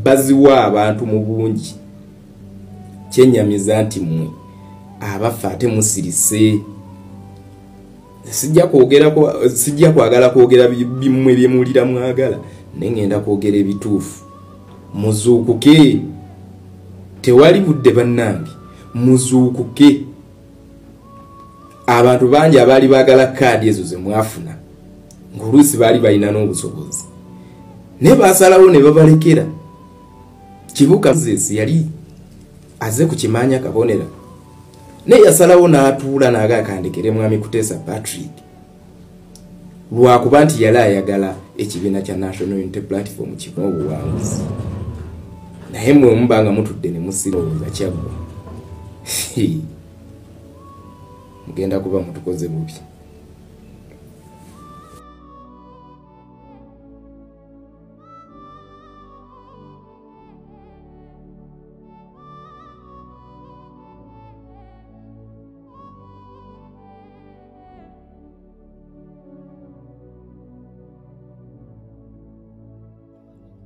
baziwa abantu mu bungi kyenyamiza nti mmwe abafa ate musirise sijja kwagala kwogera bimwe byemulira mwagala naye ngenda kwogera ebituufu muzuukuke tewali budde bannange muzuukuke abantu bangi abaali baagala kaadi ezo ze mwafuna ng'oluusi baali balina n'obusobozi naye baasalawo ne babalekera kibuga Moses yali aze kukimanya kabonera naye yasalawo n'atuula n'agakandikire mwami Kuteesa Patrick lwakuba nti yali ayagala ekibiina kya National Unity Platform kimu obuwanguzi naye mwe mubanga mutudde ne musirowooza kyaggwa mugenda kuba mutukoze bubi.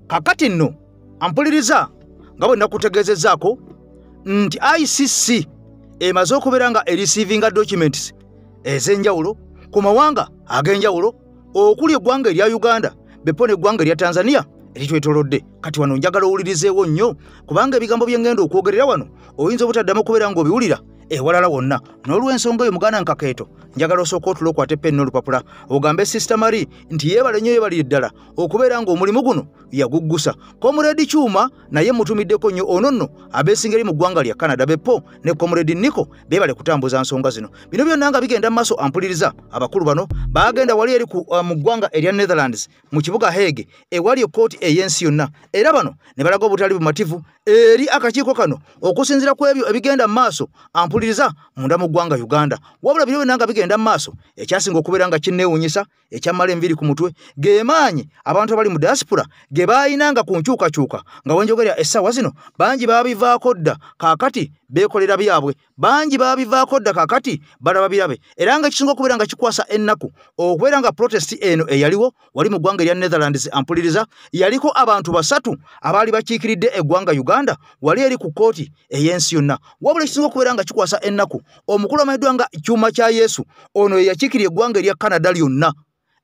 Kakati nno ampuliriza nga bwe nakutegeezezzaako nti ICC emaze okubeera nga ereceiving documents ez'enjawulo ku mawanga ag'enjawulo okuli eggwanga erya Uganda bepo n'eggwanga erya Tanzania eritwetolodde. Kati wano njagala owulirizeewo nnyo kubanga ebigambo bye ngenda okwogerera wano oyinza obutaddamu okubeera ng'obiwulira ewalala wonna n'olw'ensonga eyo muganda Nkakeeto njagala osooka otulo okwate eppenni n'olupapula ogambe Sister Marie nti yeebale nnyo yeebalire ddala okubeera ng'omulimu guno yaguggusa. Comrade Kyuma naye mutumiddeko nnyo ono nno abeesinga eri mu ggwanga lya Canada bepo ne Comrade Nico beebale kutambuza nsonga zino. Bino byonna nga bigenda mu maaso ampuliriza abakulu bano baagenda wali eri mu ggwanga erya Netherlands mu kibuga Hague ewali ekkooti ey'ensi yonna era bano ne balaga obutali bumativu eri akakiiko kano okusinziira ku ebyo ebigenda mu maaso ampuliriza munda mu ggwanga Uganda. Wabula bino byonna nga bigenda mu maaso ekyasinga okubeera nga kinneewuunyisa ekyamala enviiri ku mutwe ge maanyi abantu abali mu diaspora ge baayinanga ku nkyukakyuka nga wenjogerera essaawa zino bangi baabivaako dda kaakati beekolera byabwe bangi baabivaako dda kaakati balaba birabe era nga kisinga okubeera nga kikwasa ennaku okubeera nga protest eno eyaliwo wali mu ggwanga erya Netherlands ampuliriza yaliko abantu 3 abaali bakiikiridde eggwanga Uganda wali eri ku kkooti ey'ensi yonna. Wabula kisinga okubeera nga kikwasa ennaku omukulu amanyiddwa nga Kyuma kya Yesu ono yeyakiikira eggwanga erya Canada lyonna.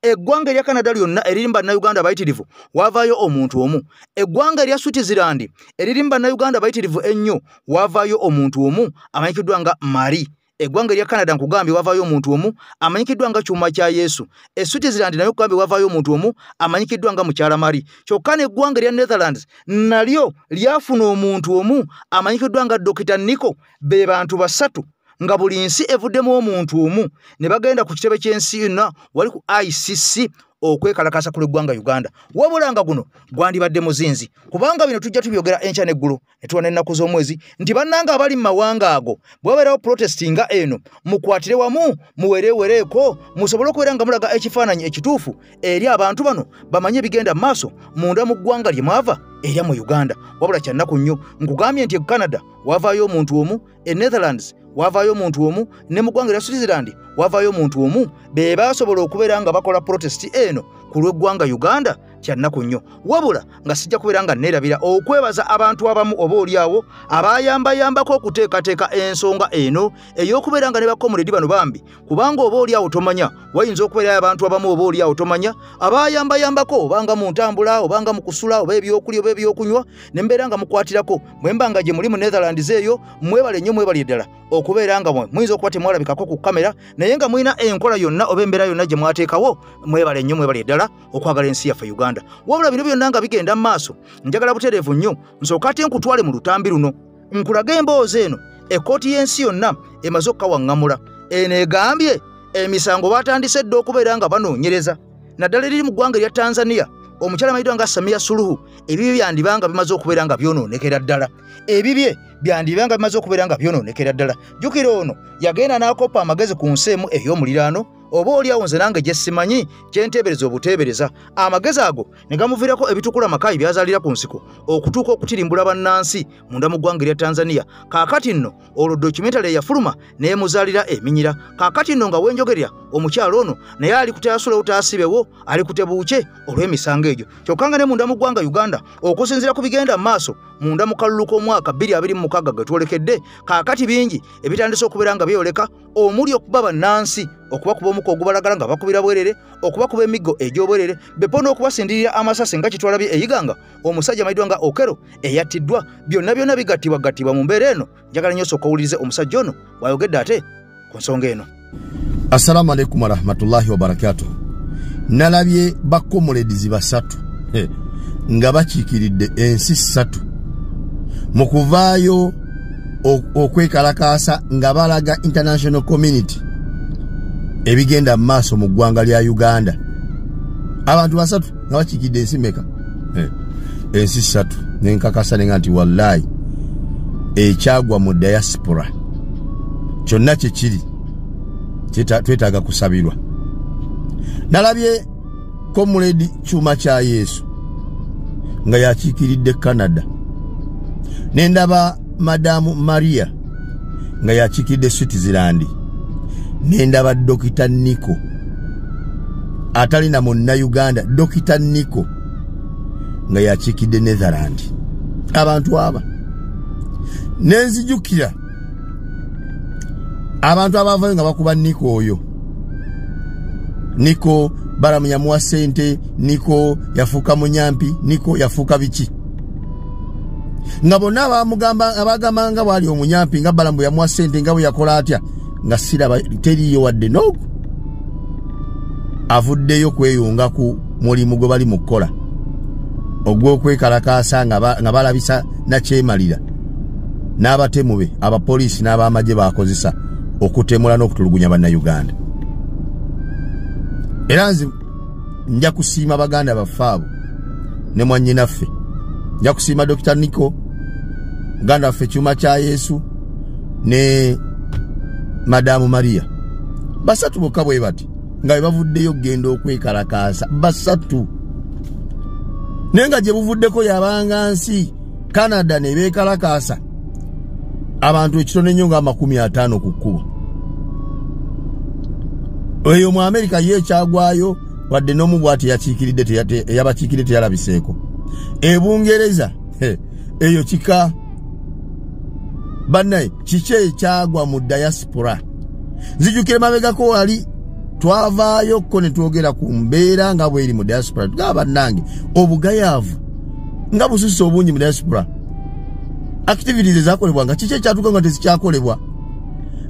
Eggwanga erya Canada lyonna eririmba Uganda bayitirivu wavaayo omuntu omu. Eggwanga erya Switzerland eririmba Uganda bayitirivu ennyo wavaayo omuntu omu amanyikiddwa nga Mari. Eggwanga erya Canada nkugambye wavaayo omuntu omu amanyikiddwa nga Kyuma kya Yesu. Switzerland nayo kugambye wavaayo omuntu omu amanyikiddwa nga Mukyala Mari. Kyokka n'eggwanga erya Netherlands nalyo lyafuna omuntu omu amanyikiddwa nga Dr. Nico be bantu 3 nga buli nsi evuddemu omuntu omu ne bagenda ku kitebe ky'ensi yonna wali ku ICC okwekalakasa ku ggwanga Uganda. Wabula nga guno gwandibadde muzinzi kubanga bino tujja tubyogera enkya n'eggulu ne tuwana ennaku z'omwezi nti bannanga abali mu mawanga ago bwabeerawo protestinga eno mukwatire wamu muwerewereeko musobole okubeera nga mulaga ekifaananyi ekituufu eri abantu bano bamanye ebigenda mu maaso munda mu ggwanga lye mwava erya mu Uganda. Wabula kyannaku nnyo nkugambye nti e Canada wavaayo omuntu omu, e Netherlands wavaayo omuntu omu, ne mu ggwanga erya Switzerland wavayo muntu omu be basobola okubeera nga bakola protest eno ku lw'eggwanga Uganda kyannaku nnyo wabula nga sijja kubeera nga neerabira okwebaza abantu abamu oba oliawo abayambayambako okuteekateeka ensonga eno ey'okubeera nga ne bakomuledi bano bambi kubanga oba oliawo tomanya wayinza okubeerayo abantu abamu oba oliawo tomanya abayambayambako obanga mu ntambula obanga mu kusula oba ebyokulya oba ebyokunywa ne mbeera nga mukwatirako mwembanga gye muli mu Netherlands eyo mwebale nnyo mwebale ddala okubeera nga muyinza okuba temwalabikako ku kamera naye nga mulina enkola yonna oba embeera yonna gye mwateekawo mwebale nnyo mwebale ddala okwagala ensi yaffe Uganda wabula bino byonna nga bigenda mu maaso njagala butereevu nnyo nsooka ate nkutwale mu lutambi luno nkulaga emboozi eno ekkooti y'ensi yonna emaze okkawaŋŋamula eno egambye emisango batandise dda okubeera nga banoonyereza naddala eriri mu ggwanga erya Tanzania omukyala mayitwa nga Samia Suluhu ebibye byandibanga bimaze okubeera nga byonoonekera ddala ebibye byandibanga bimaze okubeera nga byonoonekera ddala jjukira ono yagenda n'akoppa amagezi ku nsi emu ey'omuliraano oba oliawo nze nange gye simanyi kyenteebereza obuteebereza amagezi ago ne gamuviirako ebitukula makayi byazaalira ku nsiko okutuuka okutirimbula bannansi munda mu ggwanga erya Tanzania kaakati nno olwo documentary eyafuluma neemuzaalira eminyira kaakati nno nga wenjogerya omukyalo ono naye ali kutayasula utaasibewo ali kutebuuke olw'emisango egyo kyokka nga ne munda mu ggwanga Uganda okusinziira ku bigenda mu maaso munda mu kalulu k'omwaka 2026 gwe twolekedde kaakati bingi ebitandise okubeera nga byoleka omuli okuba bannansi okuba kuba omuko ogubalagala nga bakubira bwerere okuba kuba emiggo egy'obwerere bepo n'okubasindirira amasasi nga kitwalabye eyiganga omusajja mayitwa nga Okero eyattiddwa byonna bigattibwa mu mbeera eno njagala nnyo sooka owulirize omusajja ono bw'ayogedde ate ku nsonga eno. Assalamu alaikum warahmatullahi wabarakatuh. Nalabye bakomuledizi basatu nga bakiikiridde ensi ssatu mu kuvaayo okwekalakaasa nga balaga international community ebigenda mu maaso mu ggwanga lya Uganda. Abantu basatu nga bakiikidde ensi meka ensi ssatu nenkakasa nenga nti wallahi ekyagwa mu diaspora kyonna kye kiri twetaaga kusabirwa. Nalabye Comrade Kyuma kya Yesu nga yakiikiridde Canada. Nendaba Madamu Maria nga yakiikiridde Switzerland. Nendaba Dr. Nico atali na monna Uganda, Dr. Nico nga yakiikidde Netherland. Abantu aba nenzijukira abantu abavayo nga bakuba Nico oyo. Nico baramunya muwa sente, Nico yafuuka munyampi, Nico yafuuka biki. Nga bonna abagamba nga bwali omunyampi nga balambu yamuwa sente nga bwe yakola atya nga siraba teriyo wadde no avuddeyo kweyunga ku mulimu gwe bali mu kukola ogw'okwekalakaasa nga balabisa nakyemalira n'abatemu be abapoliisi n'abamagye bakozesa okutemula n'okutulugunya bannayuganda. Era nze nja kusiima baganda baffe abo ne mwannyinaffe. Nja kusiima Dr. Nico, muganda waffe Kyuma kya Yesu ne Madamu Maria. Basatu bokka bwe bati nga bavuddeyo genda okwekalakaasa basatu. Naye nga gye buvuddeko yabanga nsi Canada ne beekalakaasa abantu ekitone nnyo nga 50 ku kkubo. Oyo mu America ye kyagwayo wadde n'omu bw'ati yakiikiridde yabakiikiridde teyalabiseeko. Ebungereza eyo kika bannaye kiki ekyagwa mu diaspora. Nzijukire mabegako wali twavaayo ko ne twogera ku mbeera nga bweri mu diaspora tugaba bannange obugayaavu nga bususse obungi mu diaspora. Activities ezakolebwa nga kiki ekyatuuka nga tezikyakolebwa.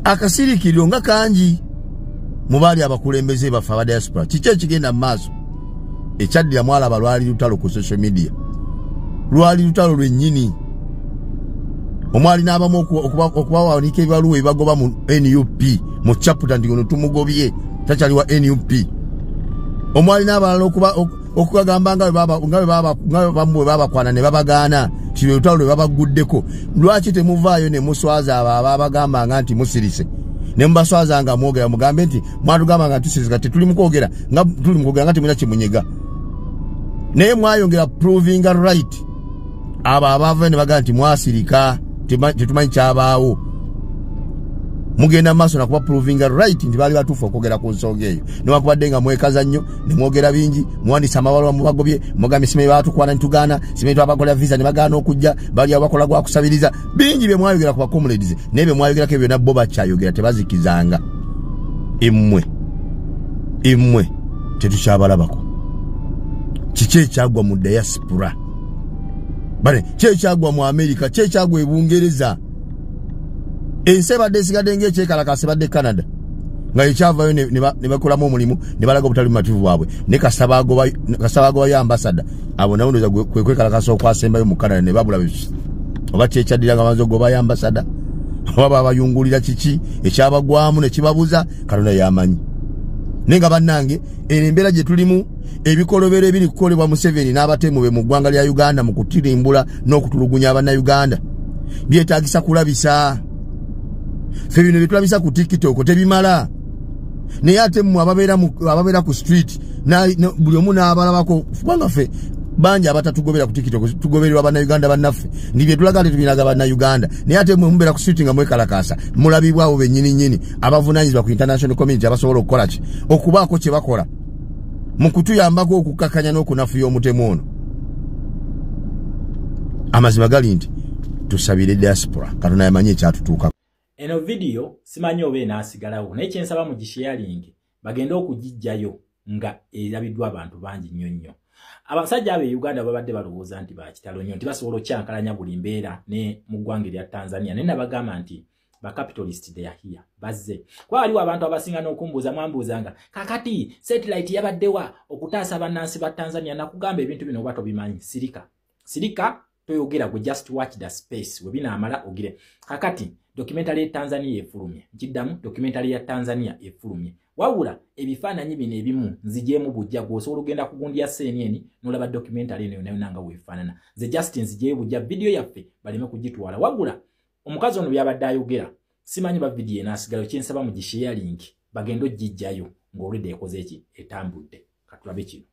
Akasirikiriro nga kangi mu baali abakulembeze baffe aba diaspora. Kiki ekigenda mu maaso ekyaddira mwalaba lwali lutalo ku social media, lwali lutalo lwennyini. Omwali n'abamu okubawanika ebibaluwa ebibagoba mu NUP mu chapter nti ono tumugobye takyali wa NUP. Omwali n'abalala okugamba nga bwe babakwana ne babagaana kiri lutalo lwe babaguddeko. Lwaki temuvaayo ne muswaza abo ababagambanga nti musirise ne mbaswaza nga mwogera mugambe nti mwatugamba nga tusirisika tetuli mu kwogera nga temulina kimunyega. Naye mwayongera proving right abo abava ne bagamba nti mwasirika tetumanyi kyabaawo. mugenda maaso nakuba provinga right nti bali batuufu okwogera ku nsonga eyo newakubadde nga mwekaza nnyo ne mwogera bingi muwandiisa amabaluwa mu bagobye mugambye simanyi batukwana nitugaana simanyi twabakola visa ne bagaana okujja bali abakola gwa kusabiriza bingi bye mwayogera ku bakomuledize naye bye mwayogerako ebyo nabo bakyayogera tebazikizanga immwe tetukyabalabako kiki ekyagwa mu diaspora bale ki ekyagwa mu Amerika ki ekyagwa e Bungereza ensi ebadde esigadde ng'ekyekalakasi badde Canada nga ekyavayo ne bakolamu omulimu ne balaga obutali bumativu bwabwe ne kasaba agobayo ambasada abo nabo ndoza kwe kwekalakasa okwasembayo mu Canada ne babula oba kyekyaddirira nga banza ogobayo ambasada oba babayungulira kiki ekyabagwamu ne kibabuza Katonda yamanyi naye nga bannange embeera gye tulimu ebikolobero ebiri kukolebwa Museveni n'abatemu be mu ggwanga lya Uganda mu kutirimbula n'okutulugunya abannayuganda byetaagisa kulabisa ffe bino byetulabisa ku TikTok tebimala naye ate mmwe ababeera ku street buli omu n'abalabako kubanga ffe bangi abatatugobera ku TikTok tugobererwa bannayuganda bannaffe ndi bye tulaga tetubinaga bannayuganda naye ate mmwe mubeera ku street nga mwekalakasa mulabibwa abo bennyini abavunaanyizibwa ku international community abasobola okukola ki okubaako kye bakola mu kutuyambako okukkakkanya n'okunafuya omutemu ono amazima gali nti tusabire diaspora Katonda yamanyi ekyatutuukako. Eno video simanyi oba enaasigalawo naye kyensaba mu gisharing bagenda okugijjayo nga erabiddwa abantu bangi nnyo. Abasajja abe Uganda babadde balowooza nti bakitalo nnyo nti basobola okyankalanya buli mbeera ne mu ggwanga lya Tanzania naye nabagamba nti ba capitalist they are here bazze kwa waliwo abantu abasinga n'okumbuuza mwambuuzanga kakati satellite yabaddewa okutaasa bannansi ba Tanzania nakugamba ebintu bino oba tobimanyi sirika toyogera gwe just watch the space webinaamala ogire kakati documentary ya Tanzania efulumye nkiddamu documentary ya Tanzania efulumye wabula ebifaananyi bino ebimu nzijeemu bujja gwosobola ogenda kugundya CNN n'olaba documentary eno nayo nanga weefaanana ze just nzijeemu bujja video yaffe baleme kugitwala wabula omukazi ono byabadde ayogera simanyi ba video enaasigalayo kyensaba mu gisharing bagenda ogijjayo ng'olwedde ekoze eki etambudde katulabe kino.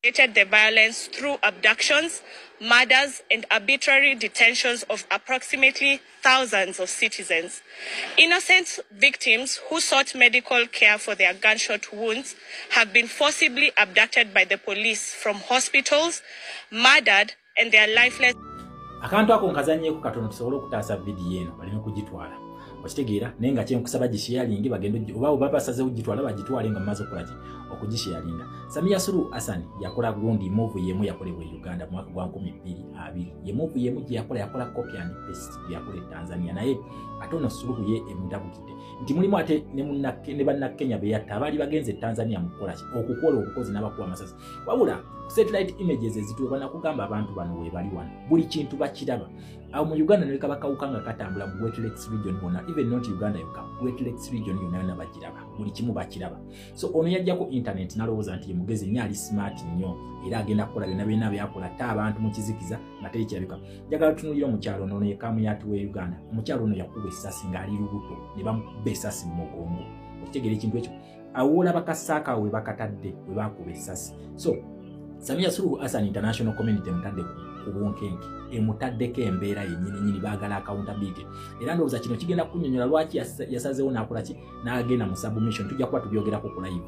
The violence through abductions, murders, and arbitrary detentions of approximately thousands of citizens. Innocent victims who sought medical care for their gunshot wounds have been forcibly abducted by the police from hospitals, murdered, and their lifeless. Akantu ako nkazanyeeko katono tusobole okutaasa video eno baleme kugitwala okitegeera naye nga kyenkusaba gisharing bagenda oba basaze kugitwala bagitwale nga mumaze okukola ki okugisharinga. Samia Suluhu Hassan yakola gundi move yemu yakolebwa Uganda mu mwaka gwa 2020 ye move yemu gye yakola copy and paste yakola Tanzania naye atono Suluhu ye emundabukidde nti mulimu ate ne bannakenya be yatta abali bagenze Tanzania mukola ki okukola obukozi n'abakuwa amasasi wabula satellite images ezituwe nakugamba abantu bano we bali wano buli kintu bakiraba awo mu Uganda ne kabakawukanga katambula mu Great Lakes region bona even not Uganda yoka Great Lakes region yona yona bakiraba buli kimu bakiraba so ono yajjako internet nalowooza nti mugezi nyali smart nnyo era agenda kukola byonna byakola ta abantu mu kizikiza nga terikirabika njagala tunulira omukyalo ono yekamu yatu we Uganda omukyalo ono yakuba essasi ng'ali lubuto ne bamukuba essasi mu mugongo okitegeera ekintu ekyo awola bakasaaka we bakatadde we bakuba essasi so Samia Suluhu Hassan international community mutadde ku bwonkenke emutaddeko embeera yennyini baagala accountability era ndowooza kino kigenda kunnyonnyola lwaki yasazeewo n'akola ki n'agenda mu submission tujja kuba tubyogerako ku live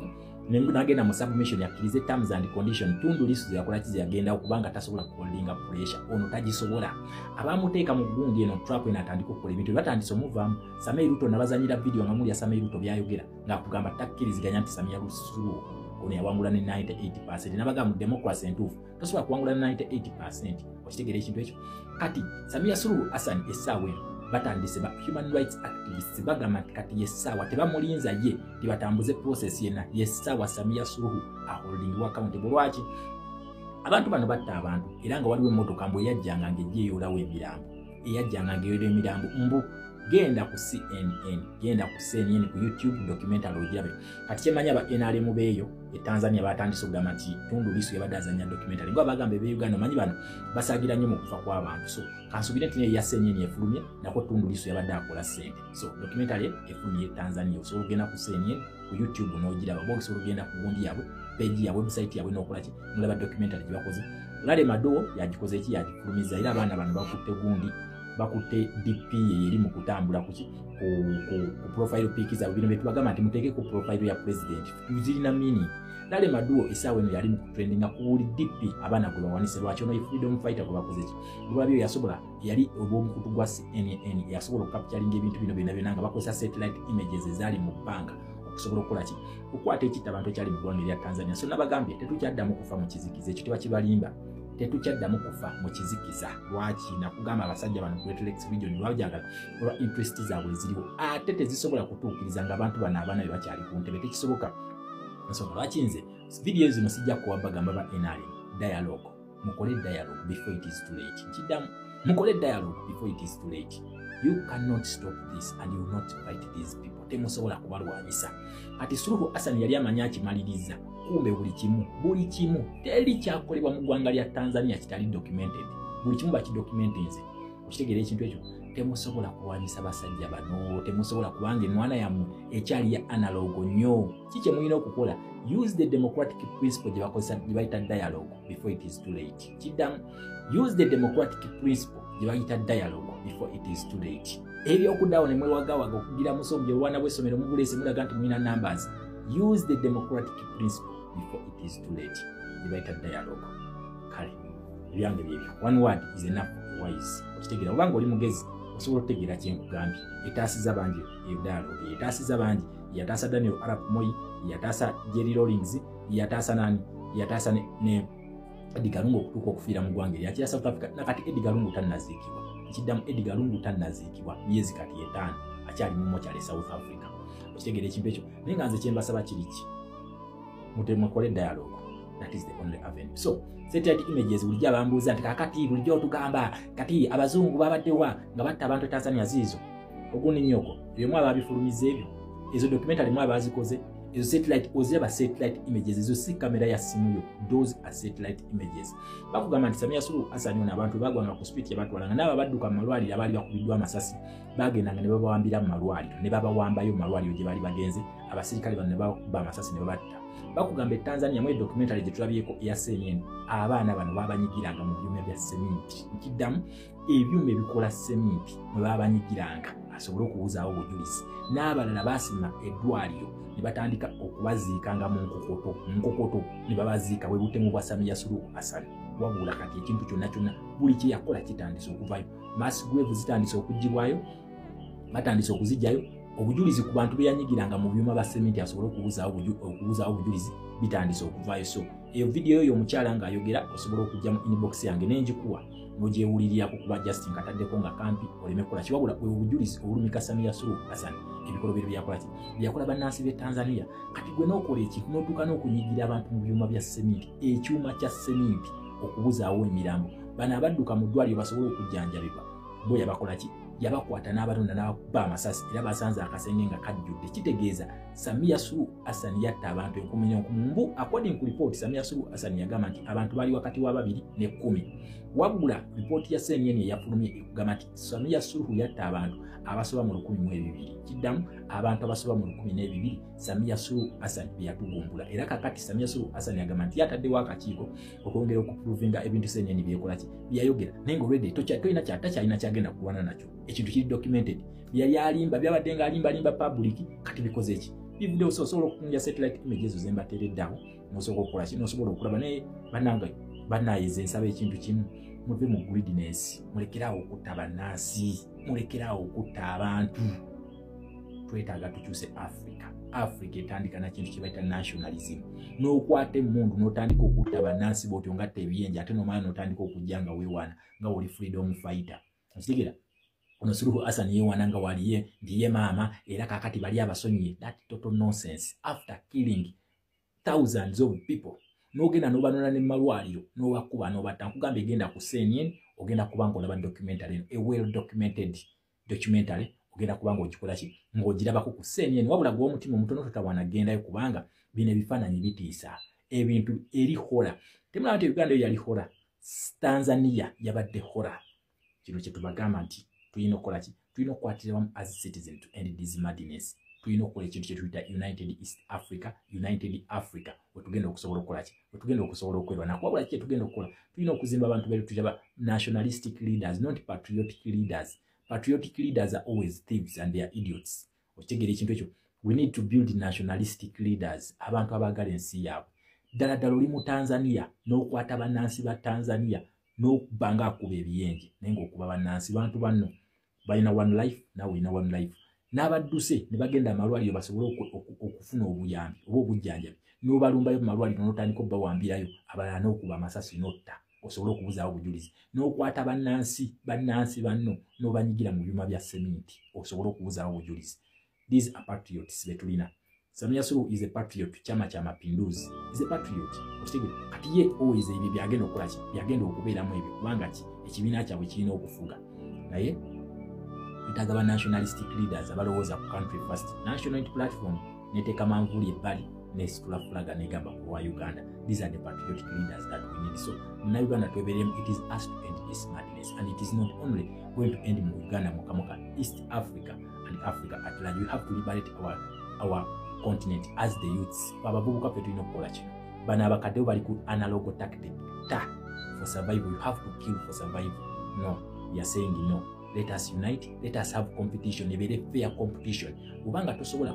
n'agenda mu submission yakkirize terms and condition Tundu Lissu yakola ki yagenda okubanga tasobola kuholdinga pressure ono tagisobola abamuteeka mu gundi eno trap enatandika okukola ebintu batandise omuvaamu Samia Ruto nabazanyira video nga muli ya Samia Ruto byayogera ng'akugamba takkiriziganya nti Samia Suluhu ono yawangula ne 98% nabaga mu democracy entuufu tosobola kuwangula ne 98% okitegeera ekintu ekyo kati Samia Suluhu Hassan essaawa batandise ba human rights activists bagamba nti kati yessaawa tebamulinza ye tibatambuze process yena yessaawa Samia Suluhu aholdingwa accountable lwaki abantu bano batta abantu era nga waliwo emmotoka mbu eyajjanga ng'ejjeeyoolawo emirambo eyajjanga ng'eyola emirambo mbu genda ku CNN ku YouTube documentary ojjabe kati kyemanya ba NRM beeyo Tanzania batandise okugamba nti Tundu Lissu yabadde azanya documentary ngo abagambe be Uganda manyi bano basagira nnyo mu kufa kw'abantu so kansubire nti ne ya CNN efulumye nako Tundu Lissu yabadde akola sente so documentary efulumye Tanzania osobola ogenda ku CNN ku YouTube n'ogiraba bo osobola ogenda ku gundi yabwe page ya website yabwe n'okola ki n'olaba documentary gye bakoze Lale Mado yagikoze eki yagifulumiza era abaana bano bakutte gundi bakutte DP eri mu kutambula ku profile pic za bino betubagamba nti muteeke ku profile ya president tuzirina mini Dale Maduo isawe no yali mu trendinga ku DP abana gwe bawanise lwaki ono freedom fighter gwe bakoze ki lwabyo yasobola yali obomukutu gwa CNN yasobola capturing ebintu bino nga bakozesa satellite images ezali mu bbanga okusobola okukola ki okukwata ekita abantu ekyali mu ggwanga erya Tanzania so nabagambye tetukyaddamu kufa mu kizikiza ekyo tebakibalimba tetukyaddamu kufa mu kizikiza lwaki nakugamba abasajja bano Great Lakes region lwajagala olwa interest zaabwe ziriwo ate tezisobola kutuukiriza nga abantu bano abaana be bakyali ku ntebe tekisoboka nsonga lwaki nze video zino sijja kuwabagamba ba NRM dialogue mukole dialogue before it is too late nkiddamu mukole dialogue before it is too late. You cannot stop this and you will not fight these people. Temusobola kubalwanyisa. Kati Suluhu Hassan yali amanyi akimaliriza. Kumbe buli kimu teri kyakolebwa mu ggwanga lya Tanzania kitali documented. Buli kimu bakidocumentinze. Okitegeera ekintu ekyo temusobola kulwanyisa basajja bano. Temusobola kubanga enwana yammwe ekyali ya analog nnyo. Kiki mulina okukola? Use the democratic principle gye bakozesa gye bayita dialogue before it is too late. Kiddamu use the democratic principle gye bayita dialogue before it is too late. Ebyo okudawo ne mwewagawaga okugira musombi olwana bw'essomero mubulese mulaga nti mulina numbers. Use the democratic principle before it is too late. Gye bayita dialogue. Kale ebyange byebyo. One word is enough wise. Okitegeera obanga oli mugezi osobola okutegeera kyenkugambye. Etaasiza bangi dialogue. Etaasiza bangi yataasa Daniel Arap Moi, yataasa Jerry Rawlings, yataasa nani? Yataasa ne Edgar Lungu okutuuka okufiira mu ggwanga erya South Africa. Nakati Edgar Lungu tannaziikibwa. Kiddamu Edgar Lungu tannaziikibwa myezi kati 5 akyali mu mokyale South Africa. Okitegeera ekintu ekyo naye nga nze kyembasaba kiri ki mutemukole dialogue. That is the only avenue. So satellite images bulijjo abambuuza nti kakati bulijjo otugamba kati abazungu babaddewa nga batta abantu Tanzania ziizo ogundi nnyoko byemu ababifulumiza ebyo ezo documentary mwa bazikoze ezo satellite oziraba satellite images ezo si kamera ya simu yo those are satellite images bakugamba nti Samia Suluhu Hassan ono abantu bagwanga ku street yabatwalanga n'aba badduka mu malwaliro abali bakubiddwa amasasi bagendanga ne babawambira mu malwaliro ne babawambayo mu malwaliro gye bali bagenze abasirikale bano ne bakuba amasasi ne babatta bakugamba Tanzania mu documentary gye tulabyeko ya CNN abaana bano babanyigiranga mu byuma bya cement nkiddamu ebyuma ebikola cement mwe babanyigiranga asobole okuwuzaawo obujulizi n'abalala basima eddwaliro ne batandika okubaziikanga mu nkokoto ne babaziika bwe butemu bwa Samia Suluhu Hassan wabula kati ekintu kyonna buli kye yakola kitandise okuvayo mass grave zitandise okugibwayo batandise okuzijjayo obujulizi ku bantu beyanyigiranga mu byuma ba cement asobole okuwuzaawo obujulizi bitandise okuvayo so eyo video yo omukyala nga ayogera osobola okujja mu inbox yange nenjikuwa nogyewulirira kuba Justin kataddeko nga kampi olemekola kiwabula obujulizi olumika Samia Suluhu Hassan ebikolobero byakola bannansi b'e Tanzania kati gwe n'okola ekintu n'otuuka n'okunyigira abantu mu byuma bya cement ekyuma kya cement okubuzaawo emirambo bano abadduka mu ddwaliro basobole okujjanjabibwa bo yabakola ki yabakwata n'abalonda n'abakuba amasasi era basanze akasenge nga kajjudde kitegeeza Samia Suluhu Hassan yatta abantu 10,000 according to report Samia Suluhu Hassan yagamba nti abantu bali wakati wa 2 ne 10 wabula report ya CNN yafulumye ekugamba nti Samia Suluhu yatta abantu abasoba mu 1,200 kiddamu abantu abasoba mu 1,200 Samia Suluhu Hassan yatugumbula era kakati Samia Suluhu Hassan yagamba nti yataddewo akakiiko okwongera okuprovinga ebintu CNN byekola ki byayogera naye nga already tokyalina kyatakyalina kyagenda kulwana nakyo ekintu kiri documented byali alimba byabadde nga alimba public kati bikoze ki video osobola okukunja satellite images zembatereddawo nosobola okukola ki nosobola okulaba naye bannayeze nsaba ekintu kimu muve mu greediness mulekerawo okutta bannansi mulekerawo okutta abantu twetaaga tukyuse Africa etandika na kintu kibaita nationalism n'okwata emmundu n'otandika okutta bannansi bw'otyo ngatta ebiyenje ate n'omala n'otandika okujja nga weewaana nga oli freedom fighter okitegera ono Suluhu Hassan yeewaana nga waliye ndiye maama era kakati bali abasonyiye that total nonsense after killing thousands of people n'ogenda n'obanona ne malwaliro n'obakuba n'obatta nkugamba egenda ku CNN ogenda kuba ng'olaba documentary a well documented documentary ogenda kuba ng'ogikola ki ng'ogirabako ku CNN wabula gwe omutima omutono totawaana gendayo kubanga bino ebifaananyi bitiisa ebintu eri hola temulaba nti Uganda yali hola Tanzania yabadde hola kino kye tubagamba nti tulina okukola ki tulina okukwatira wamu as citizen to end this madness tulina okukola ekintu kye tuyita United East Africa, United Africa, wetugenda okusobola okukola ki, wetugenda okusobola okwerwana. Nakwabula kye tugenda okukola, tulina okuzimba abantu beeru tuyita nationalistic leaders, not patriotic leaders. Patriotic leaders are always thieves and they are idiots. Okitegera ekintu ekyo. We need to build nationalistic leaders, abantu abagala ensi yaabwe. Ddala ddala oli mu Tanzania n'okwata bannansi ba Tanzania n'okuba ng'akuba ebiyenje naye ng'okuba bannansi bantu banno balina one life, nawe olina one life. N'abadduse ne bagenda amalwaliro basobole okufuna obuyambi oba obujjanjabi n'obalumbayo mu malwaliro n'otandika obbawambirayo abalala n'okuba amasasi n'otta osobole okubuzaawo obujulizi n'okwata bannansi banno n'obanyigira mu byuma bya seminti osobole okubuzaawo obujulizi. These are patriots betulina. Samia Suluhu is a patriot. Chama cha Mapinduzi is a patriot. Okitegere kati ye always ebyo byagenda okukola ki, byagenda okubeeramu ebyo kubanga ki ekibiina kyabwe kirina okufuga. Naye twetaaga ba nationalistic leaders abalowooza ku country first. National Unity Platform neteeka manvuuli ebbali nesitula flaga negamba ku lwa Uganda. These are the patriotic leaders that we need. So Uganda twebeeremu, it is us to end this madness, and it is not only going to end in Uganda, mukamuka East Africa and Africa at large. We have to liberate our continent as the youths. Bababubuka fe tulina okukola kino. Bano abakadde bali ku analog tactic. For survival, you have to kill for survival. No, we are saying no. Let us unite, let us have competition, a very fair competition. Ubanga tosobola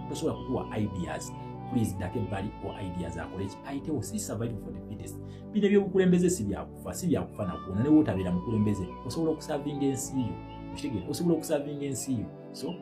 kuwa ideas. Please dake bali or ideas akole ki aite osi survival for the fittest. Bine byobukulembeze si byakufa nakuona ne wotabira mukulembeze osobola okusavinga ensi yo. Okitegere osobola okusavinga ensi yo. So